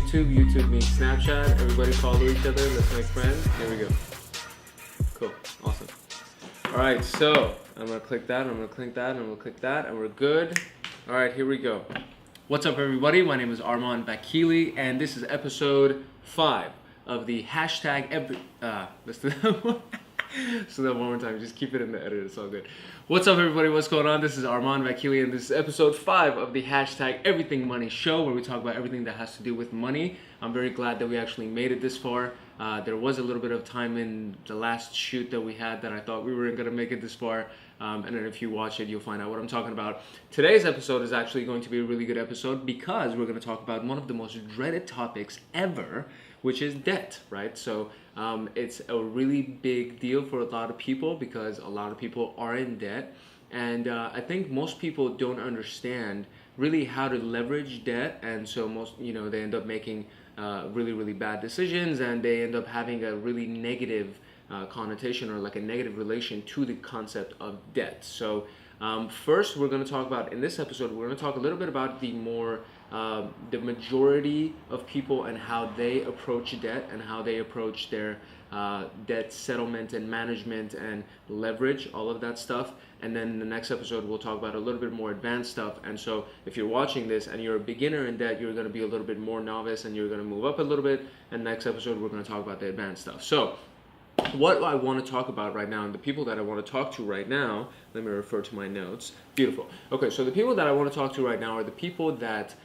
YouTube. YouTube means Snapchat. Everybody follow each other. Let's make friends. Here we go. Cool. Awesome. All right, so I'm going to click that. I'm going to click that. I'm going to click that. And we're good. All right, here we go. What's up, everybody? My name is Arman Vakili, and this is episode 5 of the hashtag let's do that. So that one more time, just keep it in the edit, it's all good. What's up, everybody? What's going on? This is Arman Vakili, and this is episode 5 of the hashtag Everything Money show, where we talk about everything that has to do with money. I'm very glad that we actually made it this far. There was a little bit of time in the last shoot that we had that I thought we weren't going to make it this far, and then if you watch it, you'll find out what I'm talking about. Today's episode is actually going to be a really good episode because we're going to talk about one of the most dreaded topics ever, which is debt, right? So it's a really big deal for a lot of people because a lot of people are in debt. And I think most people don't understand really how to leverage debt. And so they end up making really, really bad decisions, and they end up having a really negative connotation or like a negative relation to the concept of debt. So first, we're going to talk about, in this episode, we're going to talk a little bit about the majority of people and how they approach debt and how they approach their debt settlement and management and leverage, all of that stuff. And then in the next episode, we'll talk about a little bit more advanced stuff. And so if you're watching this and you're a beginner in debt, you're going to be a little bit more novice and you're going to move up a little bit. And next episode, we're going to talk about the advanced stuff. So what I want to talk about right now, and the people that I want to talk to right now, let me refer to my notes. Beautiful. Okay, so the people that I want to talk to right now are the people that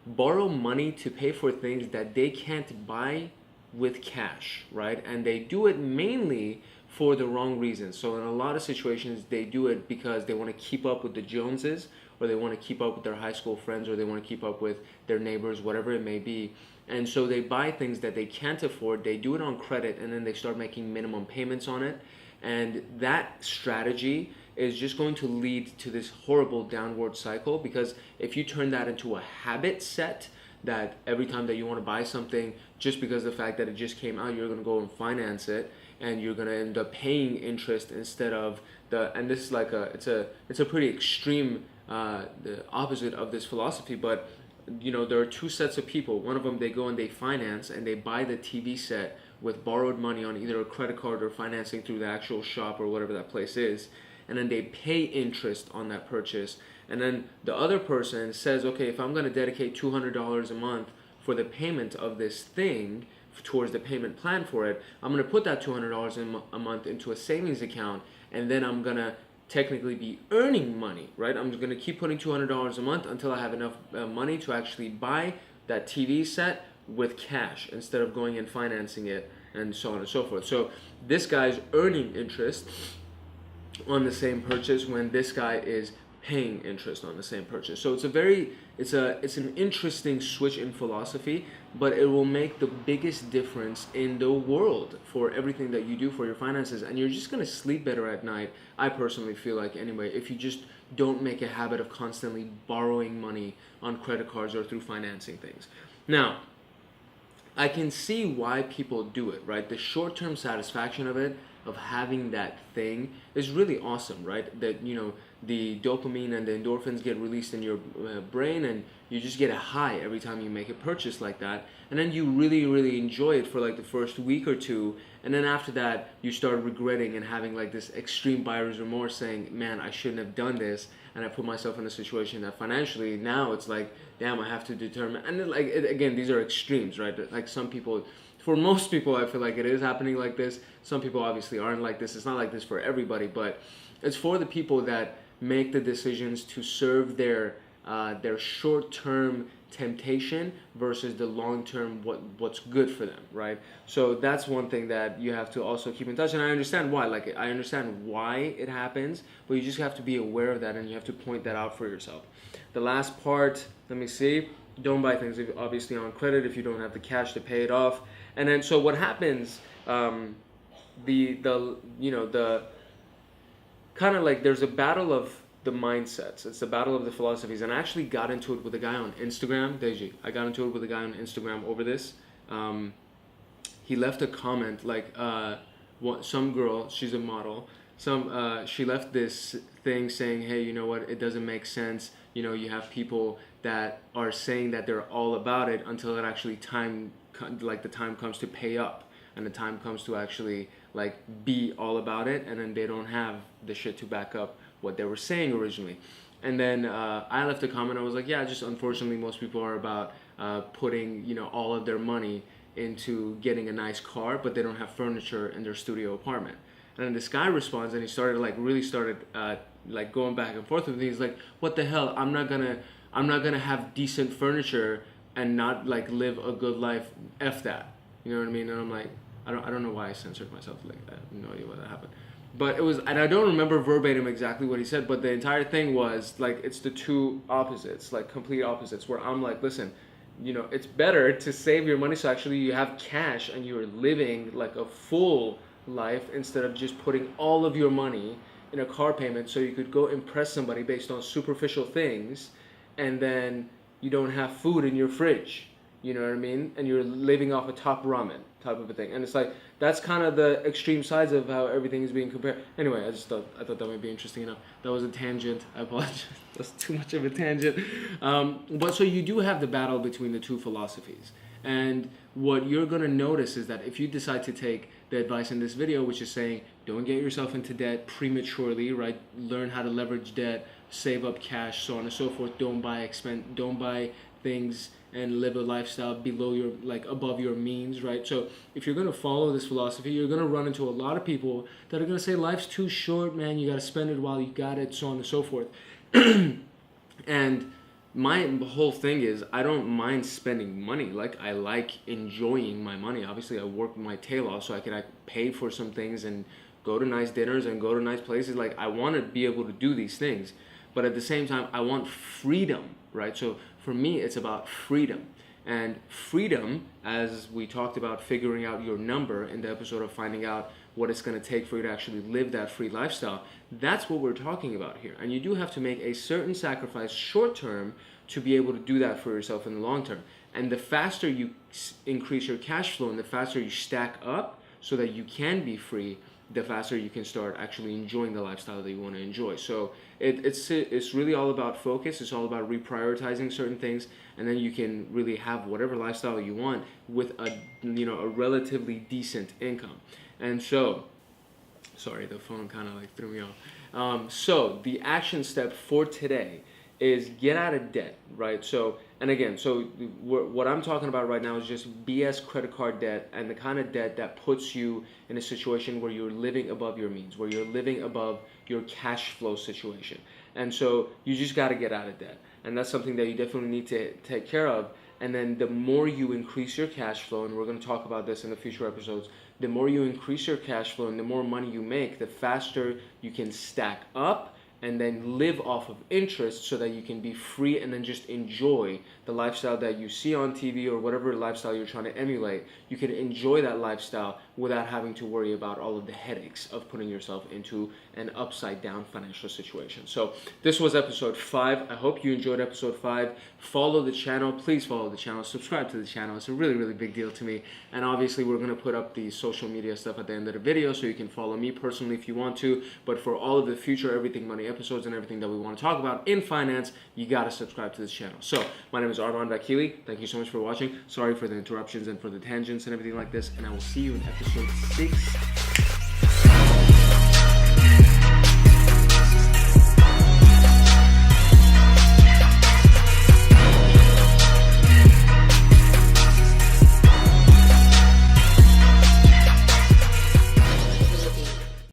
borrow money to pay for things that they can't buy with cash, right? And they do it mainly for the wrong reasons. So in a lot of situations, they do it because they want to keep up with the Joneses, or they want to keep up with their high school friends, or they want to keep up with their neighbors, whatever it may be. And so they buy things that they can't afford, they do it on credit, and then they start making minimum payments on it. And that strategy is just going to lead to this horrible downward cycle, because if you turn that into a habit set, that every time that you want to buy something, just because of the fact that it just came out, you're going to go and finance it, and you're going to end up paying interest instead of and this is like it's a pretty extreme, the opposite of this philosophy, but there are two sets of people. One of them, they go and they finance and they buy the TV set with borrowed money on either a credit card or financing through the actual shop or whatever that place is, and then they pay interest on that purchase. And then the other person says, okay, if I'm going to dedicate $200 a month for the payment of this thing, towards the payment plan for it, I'm going to put that $200 a month into a savings account, and then I'm going to technically be earning money, right? I'm going to keep putting $200 a month until I have enough money to actually buy that TV set with cash instead of going and financing it, and so on and so forth. So this guy's earning interest on the same purchase when this guy is paying interest on the same purchase. So it's an interesting switch in philosophy, but it will make the biggest difference in the world for everything that you do for your finances, and you're just going to sleep better at night. I personally feel like, anyway, if you just don't make a habit of constantly borrowing money on credit cards or through financing things. Now, I can see why people do it, right? The short-term satisfaction of it, of having that thing, is really awesome, right? That, the dopamine and the endorphins get released in your brain, and you just get a high every time you make a purchase like that. And then you really, really enjoy it for like the first week or two. And then after that, you start regretting and having like this extreme buyer's remorse, saying, man, I shouldn't have done this. And I put myself in a situation that financially now it's like, damn, I have to determine. And then, again, these are extremes, right? Like some people, for most people, I feel like it is happening like this. Some people obviously aren't like this. It's not like this for everybody, but it's for the people that make the decisions to serve their short-term temptation versus the long-term what's good for them, right? So that's one thing that you have to also keep in touch. And I understand why. Like, I understand why it happens, but you just have to be aware of that, and you have to point that out for yourself. The last part, let me see. Don't buy things obviously on credit if you don't have the cash to pay it off. And then so what happens? The kind of like there's a battle of the mindsets. It's a battle of the philosophies. And I actually got into it with a guy on Instagram, Deji. I got into it with a guy on Instagram over this. He left a comment like, some girl, she's a model, she left this thing saying, hey, you know what, it doesn't make sense. You have people that are saying that they're all about it until it actually the time comes to pay up, and the time comes to actually like be all about it, and then they don't have the shit to back up what they were saying originally. And then I left a comment. I was like, yeah, just unfortunately most people are about putting, you know, all of their money into getting a nice car, but they don't have furniture in their studio apartment. And then this guy responds, and he started like going back and forth with me. He's like, what the hell? I'm not gonna have decent furniture and not like live a good life. F that. You know what I mean? And I'm like, I don't know why I censored myself. Like, I have no idea why that happened. But it was, and I don't remember verbatim exactly what he said, but the entire thing was like, it's the two opposites, like complete opposites, where I'm like, listen, you know, it's better to save your money so actually you have cash and you're living like a full life instead of just putting all of your money in a car payment so you could go impress somebody based on superficial things, and then you don't have food in your fridge. You know what I mean? And you're living off a top ramen type of a thing. And it's like, that's kind of the extreme sides of how everything is being compared. Anyway, I thought that might be interesting enough. That was a tangent. I apologize. That's too much of a tangent. But so you do have the battle between the two philosophies. And what you're going to notice is that if you decide to take the advice in this video, which is saying, don't get yourself into debt prematurely, right? Learn how to leverage debt, save up cash, so on and so forth. Don't buy things and live a lifestyle below your, like above your means, right? So if you're gonna follow this philosophy, you're gonna run into a lot of people that are gonna say, life's too short, man, you gotta spend it while you got it, so on and so forth. And my whole thing is, I don't mind spending money. Like, I like enjoying my money. Obviously, I work my tail off so I can pay for some things and go to nice dinners and go to nice places. Like, I wanna be able to do these things. But at the same time, I want freedom, right? So for me, it's about freedom. And freedom, as we talked about figuring out your number in the episode of finding out what it's going to take for you to actually live that free lifestyle, that's what we're talking about here. And you do have to make a certain sacrifice short term to be able to do that for yourself in the long term. And the faster you increase your cash flow and the faster you stack up so that you can be free, the faster you can start actually enjoying the lifestyle that you want to enjoy. So it's really all about focus. It's all about reprioritizing certain things, and then you can really have whatever lifestyle you want with a relatively decent income. And so, sorry, the phone kind of like threw me off. So the action step for today is get out of debt, right? So, and again, so what I'm talking about right now is just BS credit card debt, and the kind of debt that puts you in a situation where you're living above your means, where you're living above your cash flow situation. And so you just got to get out of debt. And that's something that you definitely need to take care of. And then the more you increase your cash flow, and we're going to talk about this in the future episodes, the more you increase your cash flow and the more money you make, the faster you can stack up and then live off of interest so that you can be free and then just enjoy the lifestyle that you see on TV or whatever lifestyle you're trying to emulate. You can enjoy that lifestyle without having to worry about all of the headaches of putting yourself into an upside down financial situation. So this was episode 5. I hope you enjoyed episode 5. Follow the channel. Please follow the channel. Subscribe to the channel. It's a really, really big deal to me. And obviously we're going to put up the social media stuff at the end of the video so you can follow me personally if you want to. But for all of the future Everything Money episodes and everything that we want to talk about in finance, you got to subscribe to this channel. So my name is Arman Vakili. Thank you so much for watching. Sorry for the interruptions and for the tangents and everything like this. And I will see you in episode 6.